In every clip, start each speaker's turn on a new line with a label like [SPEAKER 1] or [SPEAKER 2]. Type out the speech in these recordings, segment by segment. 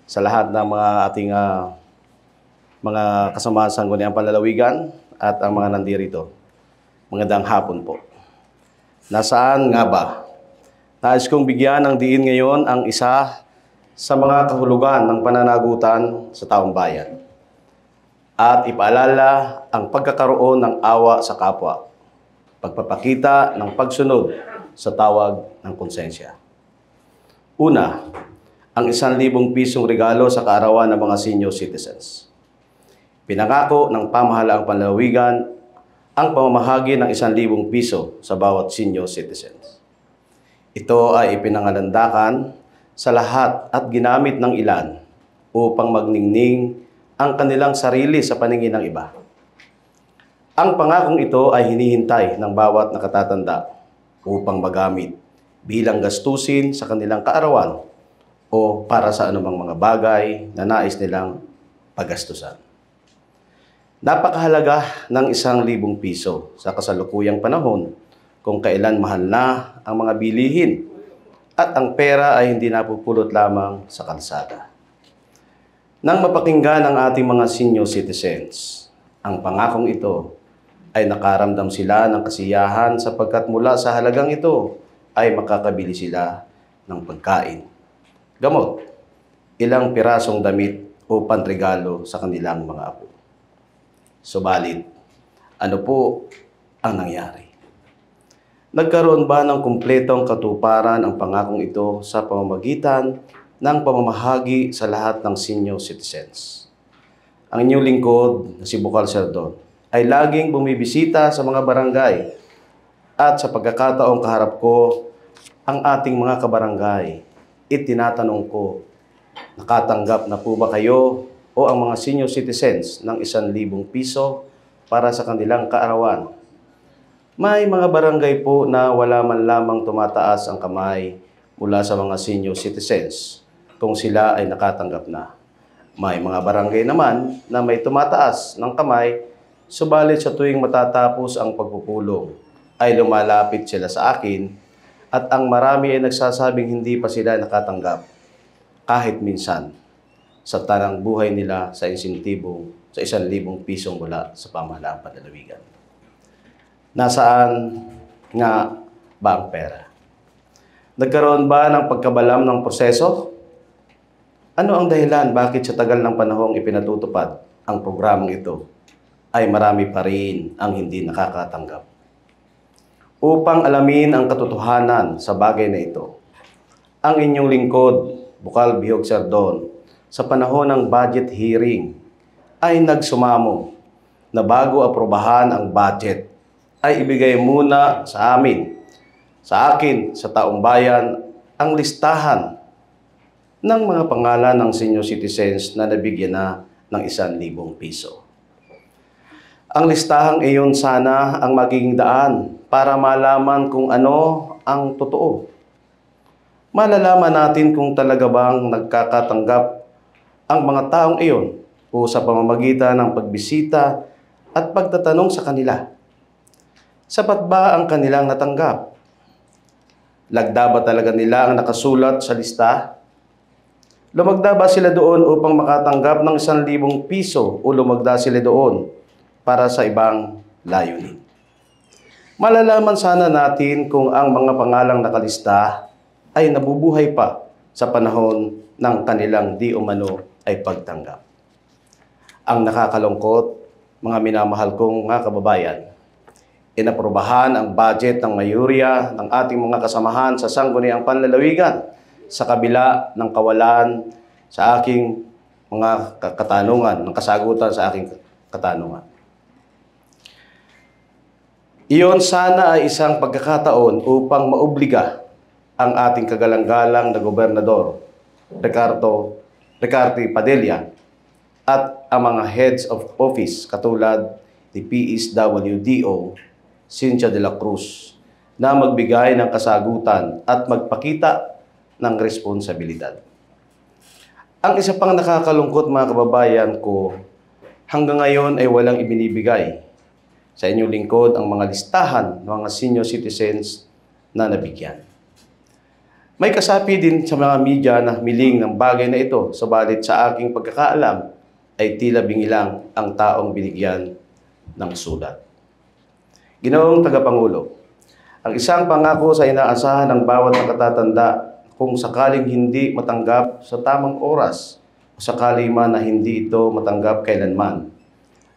[SPEAKER 1] sa lahat ng mga ating mga kasamahan sa Sangguniang Panlalawigan at ang mga nandirito. Magandang hapon po. Nasaan nga ba? Nais kong bigyan ng diin ngayon ang isa sa mga kahulugan ng pananagutan sa taong bayan at ipaalala ang pagkakaroon ng awa sa kapwa, pagpapakita ng pagsunod sa tawag ng konsensya. Una, ang 1,000 pisong regalo sa kaarawan ng mga senior citizens. Pinangako ng pamahalaang panlalawigan ang pamamahagi ng 1,000 piso sa bawat senior citizens. Ito ay ipinangalandakan sa lahat at ginamit ng ilan upang magningning ang kanilang sarili sa paningin ng iba. Ang pangakong ito ay hinihintay ng bawat nakatatanda upang magamit bilang gastusin sa kanilang kaarawan o para sa anumang mga bagay na nais nilang paggastusan. Napakahalaga ng 1,000 piso sa kasalukuyang panahon kung kailan mahal na ang mga bilihin at ang pera ay hindi napupulot lamang sa kalsada. Nang mapakinggan ng ating mga senior citizens, ang pangakong ito ay nakaramdam sila ng kasiyahan sapagkat mula sa halagang ito ay makakabili sila ng pagkain, gamot, ilang pirasong damit o panregalo sa kanilang mga apo. Subalit, ano po ang nangyari? Nagkaroon ba ng kumpletong katuparan ang pangakong ito sa pamamagitan ng pamamahagi sa lahat ng senior citizens? Ang inyong lingkod na si Bukal Serdon ay laging bumibisita sa mga barangay at sa pagkakataong kaharap ko ang ating mga kabarangay, itinatanong ko, nakatanggap na po ba kayo o ang mga senior citizens ng 1,000 piso para sa kanilang kaarawan? May mga barangay po na wala man lamang tumataas ang kamay mula sa mga senior citizens kung sila ay nakatanggap na. May mga barangay naman na may tumataas ng kamay, subalit sa tuwing matatapos ang pagpupulong ay lumalapit sila sa akin at ang marami ay nagsasabing hindi pa sila nakatanggap kahit minsan sa tanang buhay nila sa insentibo sa 1,000 pisong mula sa pamahalaang panlalawigan. Nasaan nga ba ang pera? Nagkaroon ba ng pagkabalam ng proseso? Ano ang dahilan bakit sa tagal ng panahong ipinatutupad ang programang ito ay marami pa rin ang hindi nakakatanggap? Upang alamin ang katotohanan sa bagay na ito, ang inyong lingkod, Bukal Bihog Serdon, sa panahon ng budget hearing ay nagsumamo na bago aprobahan ang budget ay ibigay muna sa amin, sa akin, sa taong bayan, ang listahan ng mga pangalan ng senior citizens na nabigyan na ng 1,000 piso. Ang listahang iyon sana ang magiging daan para malaman kung ano ang totoo. Malalaman natin kung talaga bang nagkakatanggap ang mga taong iyon o sa pamamagitan ng pagbisita at pagtatanong sa kanila. Sapat ba ang kanilang natanggap? Lagda ba talaga nila ang nakasulat sa lista? Lumagda ba sila doon upang makatanggap ng 1,000 piso o lumagda sila doon para sa ibang layunin? Malalaman sana natin kung ang mga pangalang nakalista ay nabubuhay pa sa panahon ng kanilang di umano ay pagtanggap. Ang nakakalungkot, mga minamahal kong mga kababayan, inaprobahan ang budget ng mayurya ng ating mga kasamahan sa Sangguniang Panlalawigan sa kabila ng kawalan sa aking mga katanungan, ng kasagutan sa aking katanungan. Iyon sana ay isang pagkakataon upang maobliga ang ating kagalang-galang na Gobernador, Ricardo Padilla, at ang mga heads of office katulad ni PSWDO, Cynthia de la Cruz, na magbigay ng kasagutan at magpakita ng responsibilidad. Ang isa pang nakakalungkot, mga kababayan ko, hanggang ngayon ay walang ibinibigay sa inyong lingkod ang mga listahan ng mga senior citizens na nabigyan. May kasapi din sa mga media na miling ng bagay na ito, subalit sa aking pagkakaalam ay tila bingilang ang taong binigyan ng sulat. Ginoong Tagapangulo, ang isang pangako sa inaasahan ng bawat nakatatanda kung sakaling hindi matanggap sa tamang oras o sakali man na hindi ito matanggap kailanman,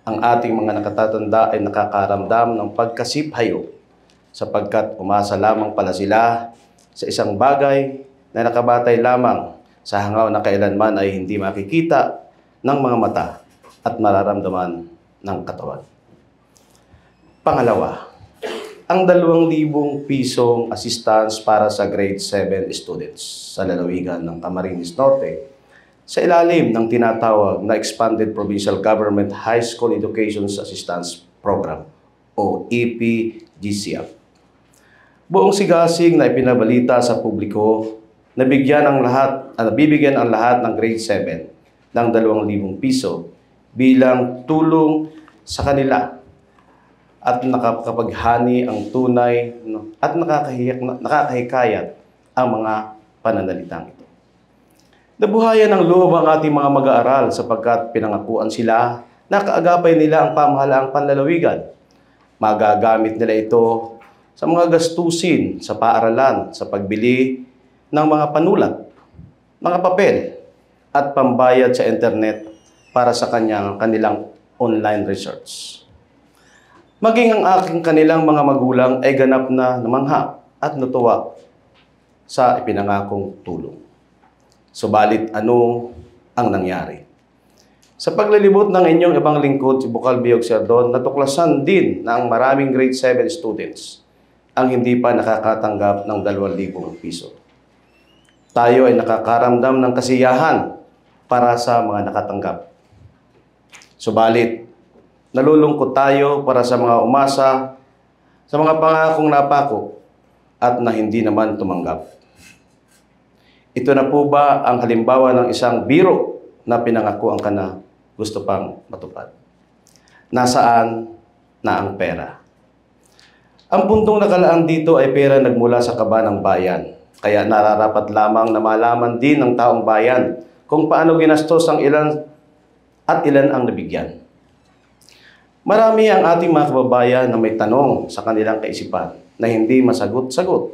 [SPEAKER 1] ang ating mga nakatatanda ay nakakaramdam ng pagkasiphayo sapagkat umasa lamang pala sila sa isang bagay na nakabatay lamang sa hangaw na kailanman ay hindi makikita ng mga mata at mararamdaman ng katawan. Pangalawa, ang 2,000 pisong assistance para sa grade 7 students sa lalawigan ng Camarines Norte sa ilalim ng tinatawag na Expanded Provincial Government High School Education Assistance Program o EPGCAP. Buong sigasig na ipinabalita sa publiko na bibigyan ang lahat ng grade 7 ng 2,000 piso bilang tulong sa kanila at nakakapaghani ang tunay at nakakahikayat ang mga pananalitang ito. Nabuhayan ng loob ang ating mga mag-aaral sapagkat pinangakuan sila na kaagapay nila ang pamahalaang panlalawigan. Magagamit nila ito sa mga gastusin sa paaralan, sa pagbili ng mga panulat, mga papel, at pambayad sa internet para sa kanilang online research. Maging ang aking kanilang mga magulang ay ganap na namangha at natuwa sa ipinangakong tulong. Subalit ano ang nangyari? Sa paglalibot ng inyong ibang lingkod, si Bukal Biyog Serdon, natuklasan din na ang maraming grade 7 students ang hindi pa nakakatanggap ng 2,000 piso. Tayo ay nakakaramdam ng kasiyahan para sa mga nakatanggap. Subalit, nalulungkot tayo para sa mga umasa, sa mga pangakong napako at na hindi naman tumanggap. Ito na po ba ang halimbawa ng isang biro na pinangakuan ka na gusto pang matupad? Nasaan na ang pera? Ang puntong nakalaan dito ay pera nagmula sa kaba ng bayan. Kaya nararapat lamang na malaman din ng taong bayan kung paano ginastos ang ilan at ilan ang nabigyan. Marami ang ating mga kababayan na may tanong sa kanilang kaisipan na hindi masagot-sagot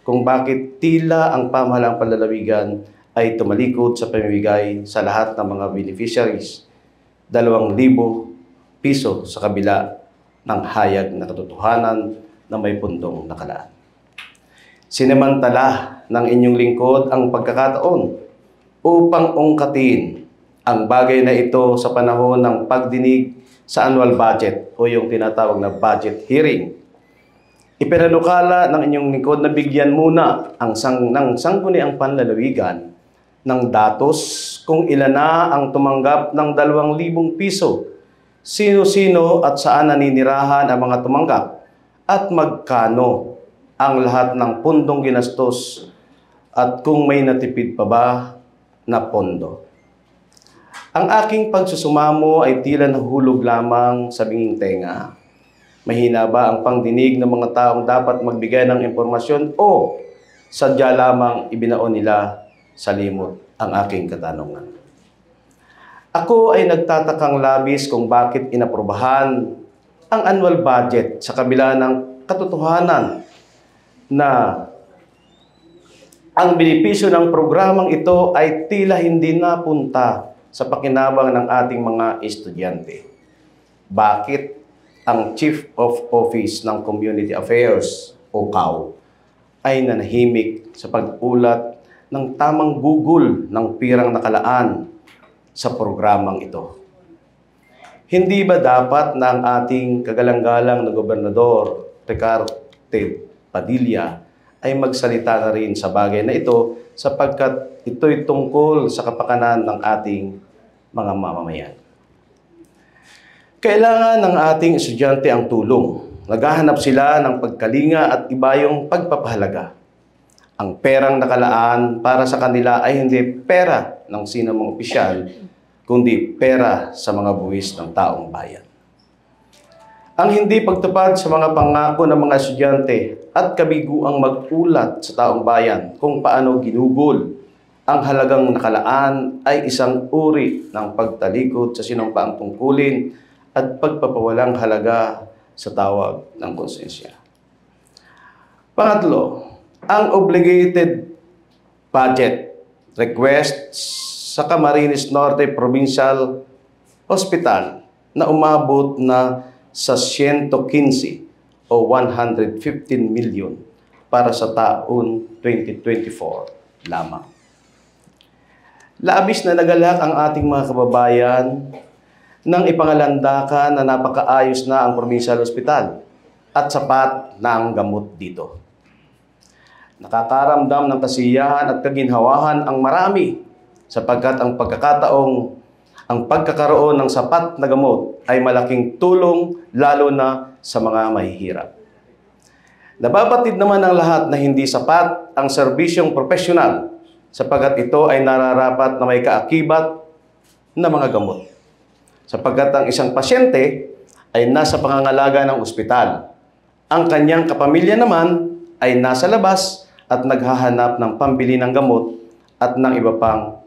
[SPEAKER 1] kung bakit tila ang pamahalaang panlalawigan ay tumalikod sa pamimigay sa lahat ng mga beneficiaries 2,000 piso sa kabila ng hayag na katotohanan na may pundong nakalaan. Sinemantala ng inyong lingkod ang pagkakataon upang ungkatin ang bagay na ito sa panahon ng pagdinig sa annual budget o yung tinatawag na budget hearing. Ipinanukala ng inyong lingkod na bigyan muna ng sangguniang panlalawigan ng datos kung ilan na ang tumanggap ng 2,000 piso, sino-sino at saan naninirahan ang mga tumanggap, at magkano ang lahat ng pundong ginastos at kung may natipid pa ba na pondo. Ang aking pagsusumamo ay tila nahulog lamang sa binging tenga. Mahina ba ang pangdinig ng mga taong dapat magbigay ng impormasyon o sadya lamang ibinaon nila sa limot ang aking katanungan? Ako ay nagtatakang labis kung bakit inaprubahan ang annual budget sa kabila ng katotohanan na ang benepisyo ng programang ito ay tila hindi napunta sa pakinabang ng ating mga estudyante. Bakit ang Chief of Office ng Community Affairs o CAO ay nanahimik sa pag-ulat ng tamang gugol ng pirang nakalaan sa programang ito? Hindi ba dapat na ang ating kagalang-galang na Gobernador Ricardo Padilla ay magsalita na rin sa bagay na ito sapagkat ito'y tungkol sa kapakanan ng ating mga mamamayan? Kailangan ng ating estudyante ang tulong. Naghahanap sila ng pagkalinga at iba yung pagpapahalaga. Ang perang nakalaan para sa kanila ay hindi pera ng sinumang opisyal, kundi pera sa mga buwis ng taong bayan. Ang hindi pagtupad sa mga pangako ng mga estudyante at kabiguang mag-ulat sa taong bayan kung paano ginugol ang halagang nakalaan ay isang uri ng pagtalikod sa sinumpaang tungkulin at pagpapawalang halaga sa tawag ng konsensya. Pangatlo, ang obligated budget request sa Camarines Norte Provincial Hospital na umabot na sa 115 o 115 million para sa taon 2024 lamang. Labis na nagalak ang ating mga kababayan nang ipangalandakan na napakaayos na ang provincial hospital at sapat na ang gamot dito. Nakakaramdam ng kasiyahan at kaginhawahan ang marami sapagkat ang pagkakaroon ng sapat na gamot ay malaking tulong lalo na sa mga mahihirap. Nababatid naman ng lahat na hindi sapat ang serbisyong profesional sapagkat ito ay nararapat na may kaakibat na mga gamot. Sapagkat ang isang pasyente ay nasa pangangalaga ng ospital. Ang kanyang kapamilya naman ay nasa labas at naghahanap ng pambili ng gamot at ng iba pang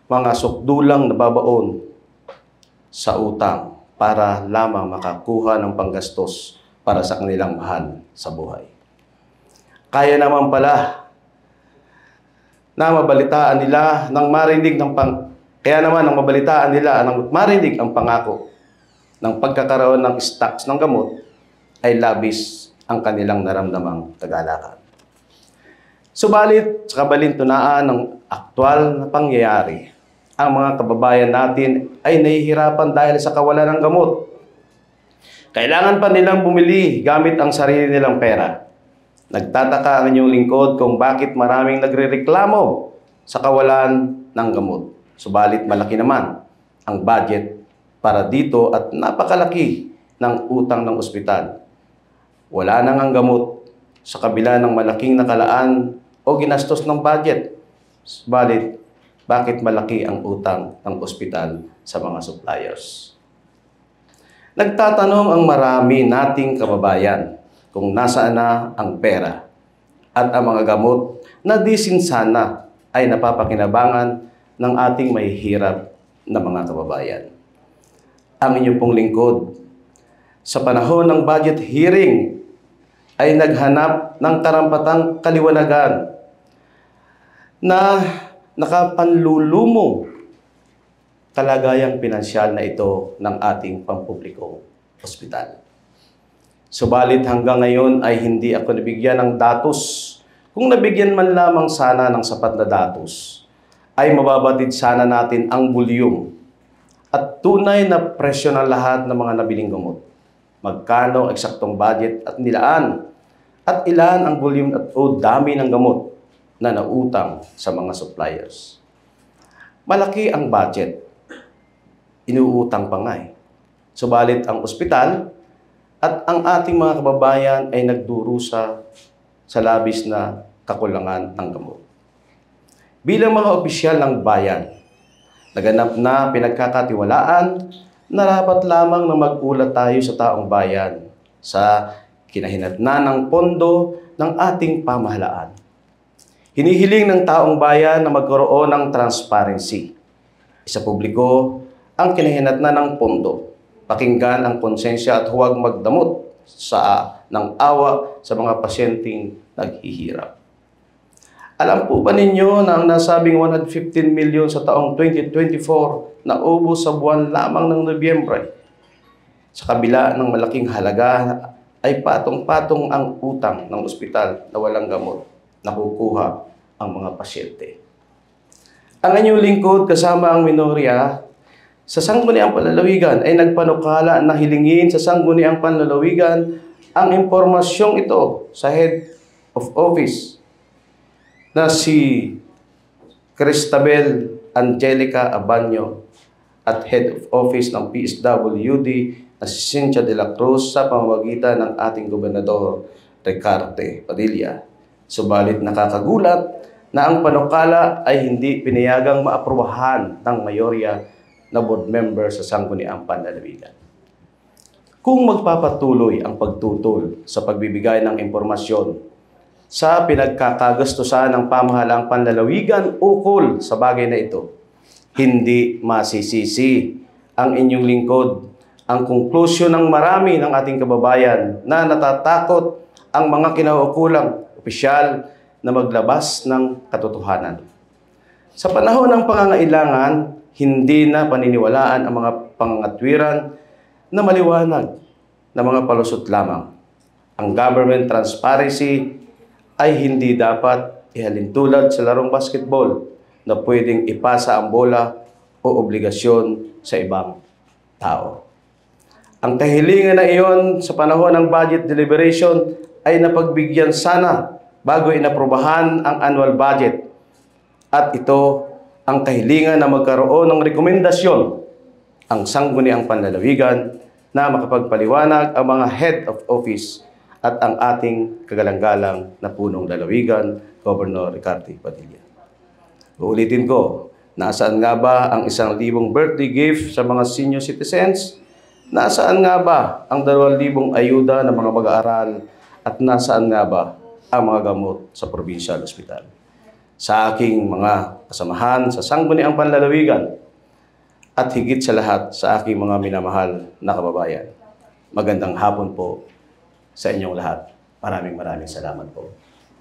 [SPEAKER 1] mga sukdulang nababaon sa utang para lamang makakuha ng panggastos para sa kanilang mahal sa buhay. Kaya naman pala na mabalitaan nila nang marinig ang pangako ng pagkakaroon ng stocks ng gamot ay labis ang kanilang naramdamang kagalakan. Subalit sa kabalintunaan ng aktwal na pangyayari, ang mga kababayan natin ay nahihirapan dahil sa kawalan ng gamot. Kailangan pa nilang bumili gamit ang sarili nilang pera. Nagtataka ang inyong lingkod kung bakit maraming nagrereklamo sa kawalan ng gamot. Subalit malaki naman ang budget para dito at napakalaki ng utang ng ospital. Wala nang ang gamot sa kabila ng malaking nakalaan o ginastos ng budget. Subalit, bakit malaki ang utang ng ospital sa mga suppliers? Nagtatanong ang marami nating kababayan kung nasaan na ang pera at ang mga gamot na di sinsana ay napapakinabangan ng ating mahihirap na mga kababayan. Ang inyong pong lingkod, sa panahon ng budget hearing, ay naghanap ng karampatang kaliwanagan na nakapanlulumong kalagayang pinansyal na ito ng ating pampublikong ospital. Subalit hanggang ngayon ay hindi ako nabigyan ng datos. Kung nabigyan man lamang sana ng sapat na datos, ay mababatid sana natin ang bulyong at tunay na presyo ng lahat ng mga nabiling gamot. Magkano eksaktong budget at nilaan at ilan ang volume at dami ng gamot na nautang sa mga suppliers. Malaki ang budget. Inuutang pa nga eh. Subalit ang ospital at ang ating mga kababayan ay nagdurusa sa labis na kakulangan ng gamot. Bilang mga opisyal ng bayan, naganap na pinagkakatiwalaan, narapat lamang na mag-ulat tayo sa taong bayan sa kinahinatnan ng pondo ng ating pamahalaan. Hinihiling ng taong bayan na magkaroon ng transparency. Sa publiko ang kinahinatnan ng pondo. Pakinggan ang konsensya at huwag magdamot ng awa sa mga pasyenteng naghihirap. Alam po ba ninyo na ang nasabing 115 million sa taong 2024 na ubos sa buwan lamang ng Nobyembre? Sa kabila ng malaking halaga ay patong-patong ang utang ng ospital na walang gamot nakukuha ang mga pasyente. Ang inyong lingkod kasama ang minorya sa Sangguniang Panlalawigan ay nagpanukala na hilingin sa Sangguniang Panlalawigan ang impormasyong ito sa Head of Office na si Cristabel Angelica Abanyo at Head of Office ng PSWD na si Cynthia de la Cruz sa pamamagitan ng ating Gobernador Ricarte Padilla. Subalit nakakagulat na ang panukala ay hindi pinayagang maaprubahan ng mayorya na board member sa Sangguniang Panlalawigan. kung magpapatuloy ang pagtutol sa pagbibigay ng impormasyon sa pinagkakagastusan ng pamahalaang panlalawigan ukol sa bagay na ito, hindi masisisi ang inyong lingkod ang konklusyon ng marami ng ating kababayan na natatakot ang mga kinauukulang opisyal na maglabas ng katotohanan. Sa panahon ng pangangailangan, hindi na paniniwalaan ang mga pangangatwiran na maliwanag na mga palusot lamang. Ang government transparency ay hindi dapat ihalintulad sa larong basketball na pwedeng ipasa ang bola o obligasyon sa ibang tao. Ang kahilingan na iyon sa panahon ng budget deliberation ay napagbigyan sana bago inaprobahan ang annual budget. At ito ang kahilingan na magkaroon ng rekomendasyon ang sangguniang panlalawigan na makapagpaliwanag ang mga head of office at ang ating kagalang-galang na punong lalawigan, Governor Ricardo Padilla. Uulitin ko, nasaan nga ba ang 1,000 birthday gift sa mga senior citizens? Nasaan nga ba ang 2,000 ayuda ng mga mag-aaral? At nasaan nga ba ang mga gamot sa provincial hospital? Sa aking mga kasamahan sa sangguniang panlalawigan at higit sa lahat sa aking mga minamahal na kababayan, magandang hapon po sa inyong lahat. Maraming salamat po.